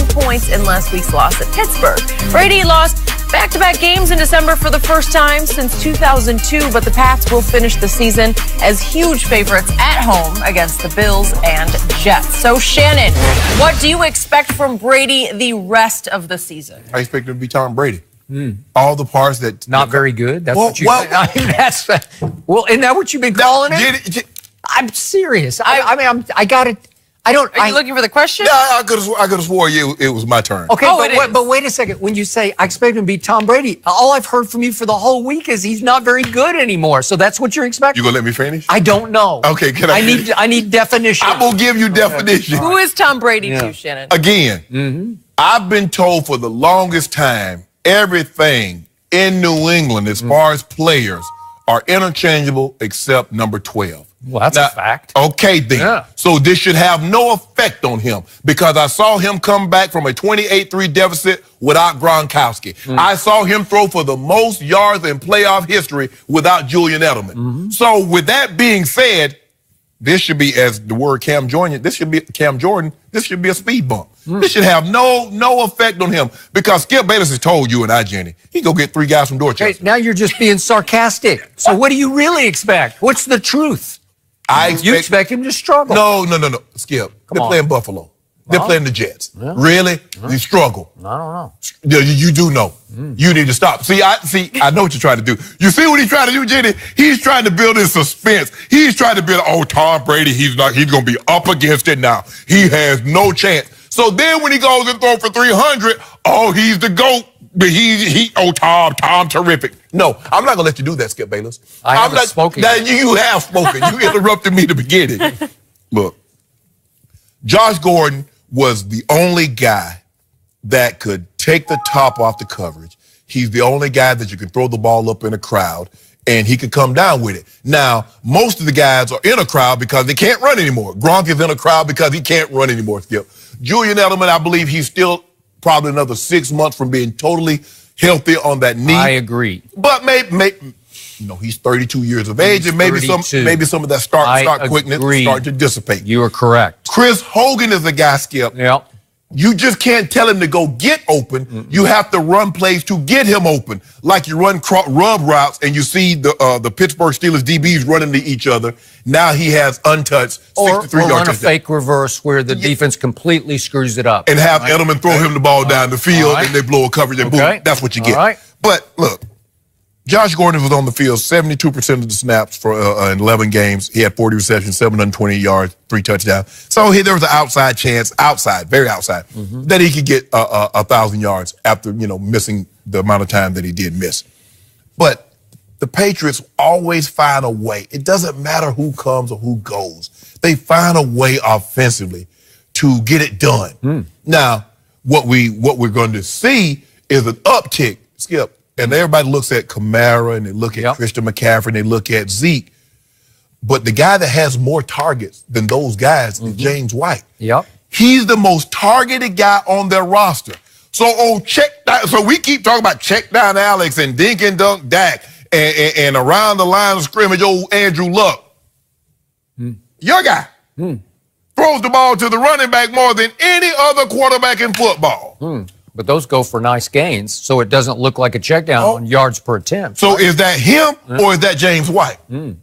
points in last week's loss at Pittsburgh. Brady lost back-to-back games in December for the first time since 2002, but the Pats will finish the season as huge favorites at home against the Bills and Jets. So, Shannon, what do you expect from Brady the rest of the season? I expect him to be Tom Brady. All the parts that... Not very good? That's what you... I mean, isn't that what you've been calling it? I'm serious. I got it. Are you looking for the question? No, I could have swore it was my turn. Okay, but wait a second. When you say, I expect him to be Tom Brady, all I've heard from you for the whole week is he's not very good anymore. So that's what you're expecting? You going to let me finish? I don't know. Okay, can I I need definition. I'm going to give you definition. Who is Tom Brady to, Shannon? Again, I've been told for the longest time, everything in New England as far as players are interchangeable except number 12. Well, that's a fact. Okay, then. Yeah. So this should have no effect on him because I saw him come back from a 28-3 deficit without Gronkowski. I saw him throw for the most yards in playoff history without Julian Edelman. So with that being said, this should be, as the word Cam Jordan, this should be a speed bump. This should have no effect on him because Skip Bayless has told you and I, Jenny, he go get 3 guys from Dorchester. Hey, now you're just being sarcastic. So what do you really expect? What's the truth? You expect him to struggle. No. Skip, they're playing Buffalo. They're playing the Jets. Yeah. Really? They struggle. I don't know. You do know. You need to stop. See, I know what you're trying to do. You see what he's trying to do, Jenny? He's trying to build in suspense. He's trying to build, Tom Brady, he's going to be up against it now. He has no chance. So then when he goes and throws for 300, he's the GOAT. But Tom, terrific. No, I'm not going to let you do that, Skip Bayless. I haven't spoken. You have spoken. You interrupted me to begin it. Look, Josh Gordon was the only guy that could take the top off the coverage. He's the only guy that you can throw the ball up in a crowd, and he could come down with it. Now, most of the guys are in a crowd because they can't run anymore. Gronk is in a crowd because he can't run anymore, Skip. Julian Edelman, I believe he's still probably another 6 months from being totally healthy on that knee. I agree. But maybe he's 32 years of age, and maybe some of that start quickness start to dissipate. You are correct. Chris Hogan is a guy, Skip. Yep. You just can't tell him to go get open. You have to run plays to get him open. Like you run rub routes and you see the Pittsburgh Steelers DBs running to each other. Now he has untouched 63 yards. Or run a fake reverse where the defense completely screws it up. And have Edelman throw him the ball down the field and they blow a coverage and boom. That's what you get. Right. But look, Josh Gordon was on the field 72% of the snaps for 11 games. He had 40 receptions, 720 yards, 3 touchdowns. So there was an outside chance, very outside, that he could get 1,000 yards after, missing the amount of time that he did miss. But the Patriots always find a way. It doesn't matter who comes or who goes. They find a way offensively to get it done. Now, what we're going to see is an uptick, Skip. And everybody looks at Kamara and they look at Christian McCaffrey and they look at Zeke. But the guy that has more targets than those guys is James White. He's the most targeted guy on their roster. So so we keep talking about check down Alex and dink and dunk Dak and around the line of scrimmage, old Andrew Luck. Your guy throws the ball to the running back more than any other quarterback in football. But those go for nice gains, so it doesn't look like a check down on yards per attempt. So is that him or is that James White? I'm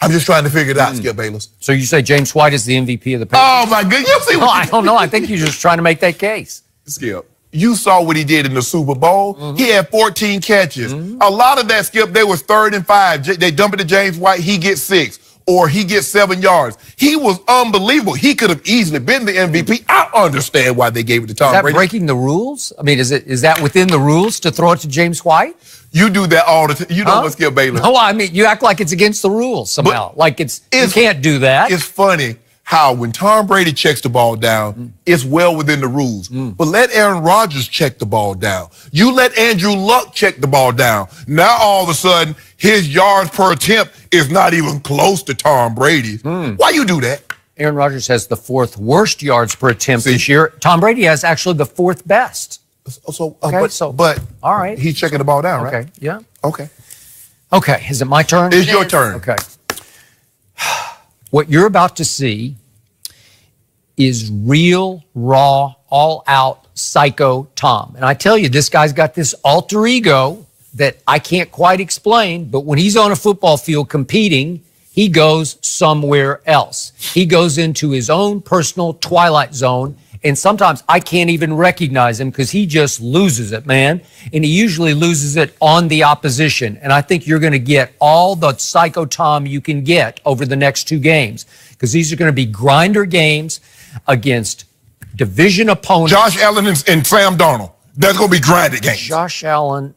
just trying to figure it out, Skip Bayless. So you say James White is the MVP of the Patriots? Oh, my goodness. I don't know. I think you're just trying to make that case. Skip, you saw what he did in the Super Bowl. He had 14 catches. A lot of that, Skip, they was 3rd and 5. They dump it to James White. He gets 6. Or he gets 7 yards. He was unbelievable. He could have easily been the MVP. I understand why they gave it to Tom Brady. Is that breaking the rules? I mean, is that within the rules to throw it to James White? You do that all the time. You know what, Skip Bayless? No, I mean, you act like it's against the rules somehow. Like you can't do that. It's funny how when Tom Brady checks the ball down, it's well within the rules. But let Aaron Rodgers check the ball down. You let Andrew Luck check the ball down. Now all of a sudden, his yards per attempt is not even close to Tom Brady's. Why you do that? Aaron Rodgers has the 4th worst yards per attempt this year. Tom Brady has actually the 4th best. But all right, he's checking the ball down, right? Okay, yeah. Okay. Is it my turn? It's your turn. Okay. What you're about to see is real, raw all-out psycho Tom. And I tell you, this guy's got this alter ego that I can't quite explain, but when he's on a football field competing, he goes somewhere else. He goes into his own personal twilight zone, and sometimes I can't even recognize him because he just loses it, man. And he usually loses it on the opposition. And I think you're going to get all the psycho Tom you can get over the next 2 games because these are going to be grinder games against division opponents. Josh Allen and Sam Darnold. That's going to be grinded games. Josh Allen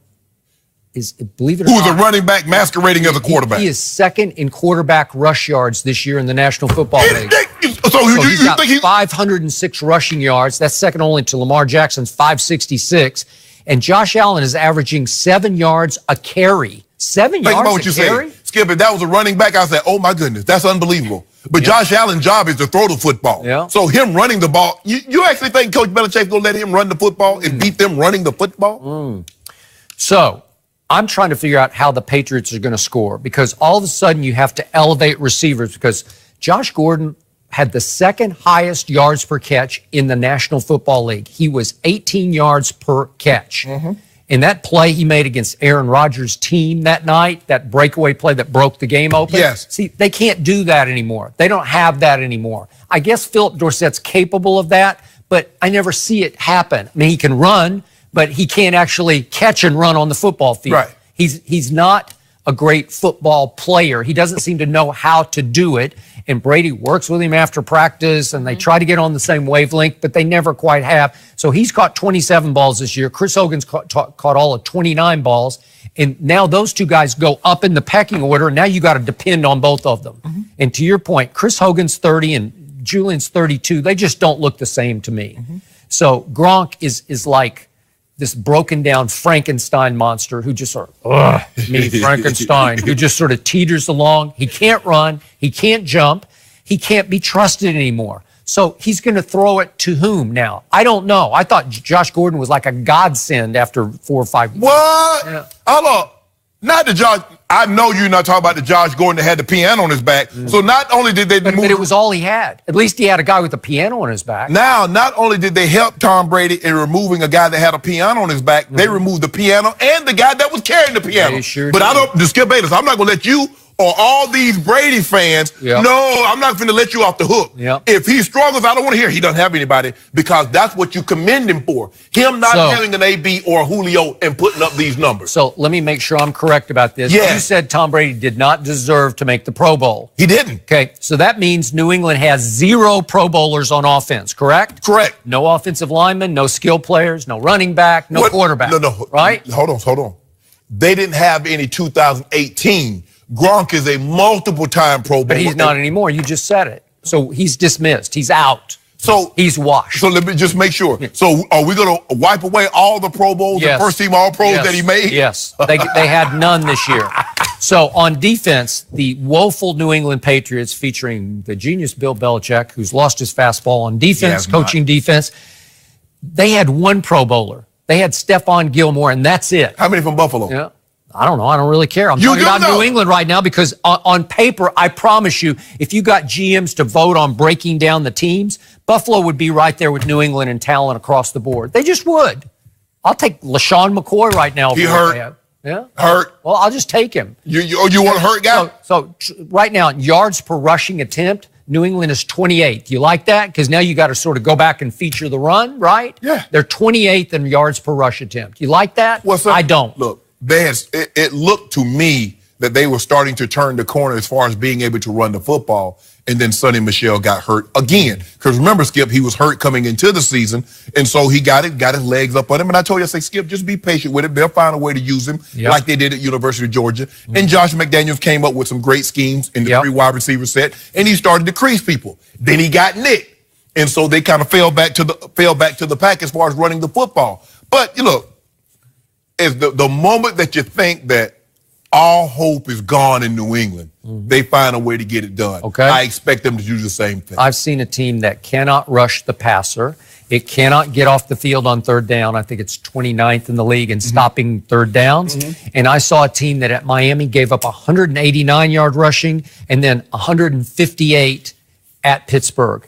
is, believe it or not, who's a running back masquerading as a quarterback. He is second in quarterback rush yards this year in the National Football League. So he's got 506 rushing yards. That's second only to Lamar Jackson's 566. And Josh Allen is averaging 7 yards a carry. 7 Think yards about what you carry? said. Skip, if that was a running back, I said, oh my goodness, that's unbelievable. But Josh Allen's job is to throw the football. Yeah. So him running the ball, you actually think Coach Belichick's going to let him run the football and beat them running the football? So I'm trying to figure out how the Patriots are going to score because all of a sudden you have to elevate receivers because Josh Gordon had the second highest yards per catch in the National Football League. He was 18 yards per catch. And that play he made against Aaron Rodgers' team that night, that breakaway play that broke the game open. Yes. See, they can't do that anymore. They don't have that anymore. I guess Philip Dorsett's capable of that, but I never see it happen. I mean, he can run, but he can't actually catch and run on the football field. Right. He's not a great football player. He doesn't seem to know how to do it. And Brady works with him after practice, and they try to get on the same wavelength, but they never quite have. So he's caught 27 balls this year. Chris Hogan's caught all of 29 balls. And now those 2 guys go up in the pecking order, and now you got to depend on both of them. And to your point, Chris Hogan's 30 and Julian's 32. They just don't look the same to me. So Gronk is like this broken down Frankenstein monster who just sort of, me, Frankenstein, who just sort of teeters along. He can't run. He can't jump. He can't be trusted anymore. So he's going to throw it to whom now? I don't know. I thought Josh Gordon was like a godsend after 4 or 5 years. What? Yeah. Hold on. Not the Josh. I know you're not talking about the Josh Gordon that had the piano on his back. So not only did they But move, it was all he had. At least he had a guy with a piano on his back. now not only did they help Tom Brady in removing a guy that had a piano on his back, they removed the piano and the guy that was carrying the piano. They sure but did. I don't, the Skip Bayless, I'm not going to let you or all these Brady fans, Yep. no, I'm not going to let you off the hook. Yep. If he struggles, I don't want to hear he doesn't have anybody because that's what you commend him for. Him not having an AB or a Julio and putting up these numbers. So let me make sure I'm correct about this. Yes. You said Tom Brady did not deserve to make the Pro Bowl. He didn't. Okay, so that means New England has 0 Pro Bowlers on offense, correct? Correct. No offensive linemen, no skill players, no running back, no quarterback. No. Right? Hold on. They didn't have any 2018. Gronk is a multiple-time Pro Bowler. But he's not anymore. You just said it. So he's dismissed. He's out. So he's washed. So let me just make sure. So are we going to wipe away all the Pro Bowls and first-team All-Pros that he made? Yes. They had none this year. So on defense, the woeful New England Patriots featuring the genius Bill Belichick, who's lost his fastball on defense, coaching defense, they had 1 Pro Bowler. They had Stephon Gilmore, and that's it. How many from Buffalo? Yeah. I don't know. I don't really care. I'm talking about New England right now because on paper, I promise you, if you got GMs to vote on breaking down the teams, Buffalo would be right there with New England in talent across the board. They just would. I'll take LaShawn McCoy right now. He hurt. Yeah. Hurt. Well, I'll just take him. You want a hurt guy? So right now, yards per rushing attempt, New England is 28th. You like that? Because now you got to sort of go back and feature the run, right? Yeah. They're 28th in yards per rush attempt. You like that? I don't. Look. It looked to me that they were starting to turn the corner as far as being able to run the football, and then Sonny Michel got hurt again. Because remember, Skip, he was hurt coming into the season, and so he got his legs up on him. And I told you, I say, Skip, just be patient with it. They'll find a way to use him like they did at University of Georgia. And Josh McDaniels came up with some great schemes in the 3 wide receiver set, and he started to crease people. Then he got nicked, and so they kind of fell back to the pack as far as running the football. But you look. Is the moment that you think that all hope is gone in New England, they find a way to get it done. Okay. I expect them to do the same thing. I've seen a team that cannot rush the passer. It cannot get off the field on 3rd down. I think it's 29th in the league in stopping 3rd downs. And I saw a team that at Miami gave up 189 yard rushing and then 158 at Pittsburgh.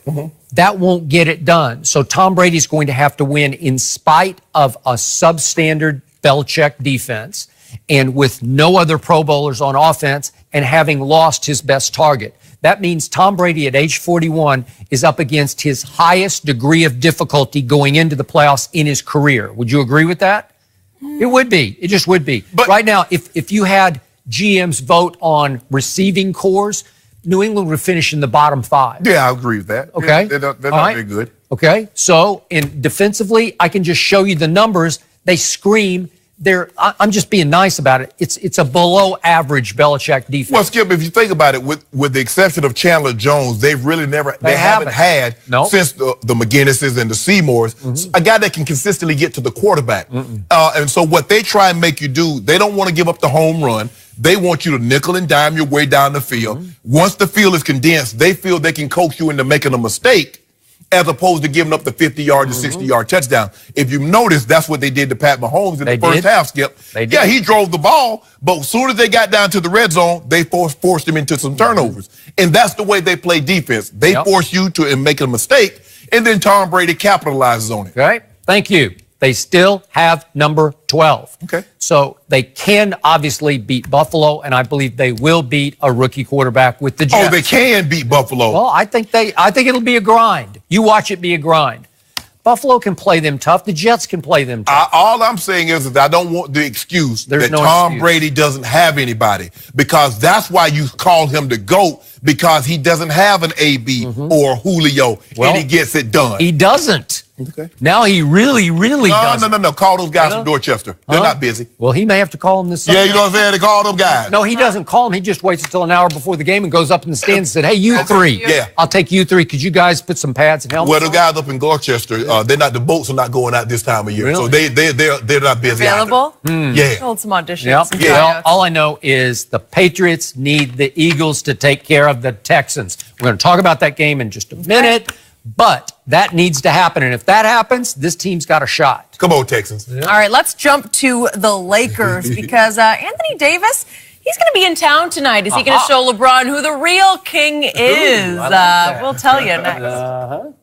that won't get it done. So Tom Brady's going to have to win in spite of a substandard Belichick defense and with no other Pro Bowlers on offense and having lost his best target. That means Tom Brady at age 41 is up against his highest degree of difficulty going into the playoffs in his career. Would you agree with that? It would be. It just would be. But right now, if you had GM's vote on receiving cores, New England would finish in the bottom 5. Yeah, I agree with that. Okay. They're not very good. Okay. So, defensively, I can just show you the numbers. They scream. I'm just being nice about it. It's a below average Belichick defense. Well, Skip, if you think about it, with the exception of Chandler Jones, they've really they haven't had since the McGinnises and the Seymours, a guy that can consistently get to the quarterback. And so what they try and make you do, they don't want to give up the home run. They want you to nickel and dime your way down the field. Once the field is condensed, they feel they can coax you into making a mistake, as opposed to giving up the 50-yard to 60-yard touchdown. If you notice, that's what they did to Pat Mahomes in the first half, Skip. Yeah, he drove the ball, but as soon as they got down to the red zone, they forced him into some turnovers. And that's the way they play defense. They force you to make a mistake, and then Tom Brady capitalizes on it. Okay, thank you. They still have number 12. Okay. So they can obviously beat Buffalo, and I believe they will beat a rookie quarterback with the Jets. Oh, they can beat Buffalo. Well, I think it'll be a grind. You watch it be a grind. Buffalo can play them tough. The Jets can play them tough. All I'm saying is that I don't want the excuse that Tom Brady doesn't have anybody, because that's why you call him the GOAT, because he doesn't have an AB or Julio, and he gets it done. He doesn't. Okay. Now he really doesn't. No. Call those guys from Dorchester. They're not busy. Well, he may have to call them this Sunday. Yeah, you know what I'm saying? They call them guys. No, he doesn't call them. He just waits until an hour before the game and goes up in the stands and said, hey, you three. Yeah. I'll take you three. Could you guys put some pads and helmets Well, the guys up in Dorchester, the boats are not going out this time of year. Really? So they're not busy. Available? Yeah. Hold some auditions. Yep. Well, all I know is the Patriots need the Eagles to take care of the Texans. We're going to talk about that game in just a minute, but that needs to happen. And if that happens, this team's got a shot. Come on, Texans. All right, let's jump to the Lakers because Anthony Davis, he's going to be in town tonight. Is he going to show LeBron who the real king is? We'll tell you next.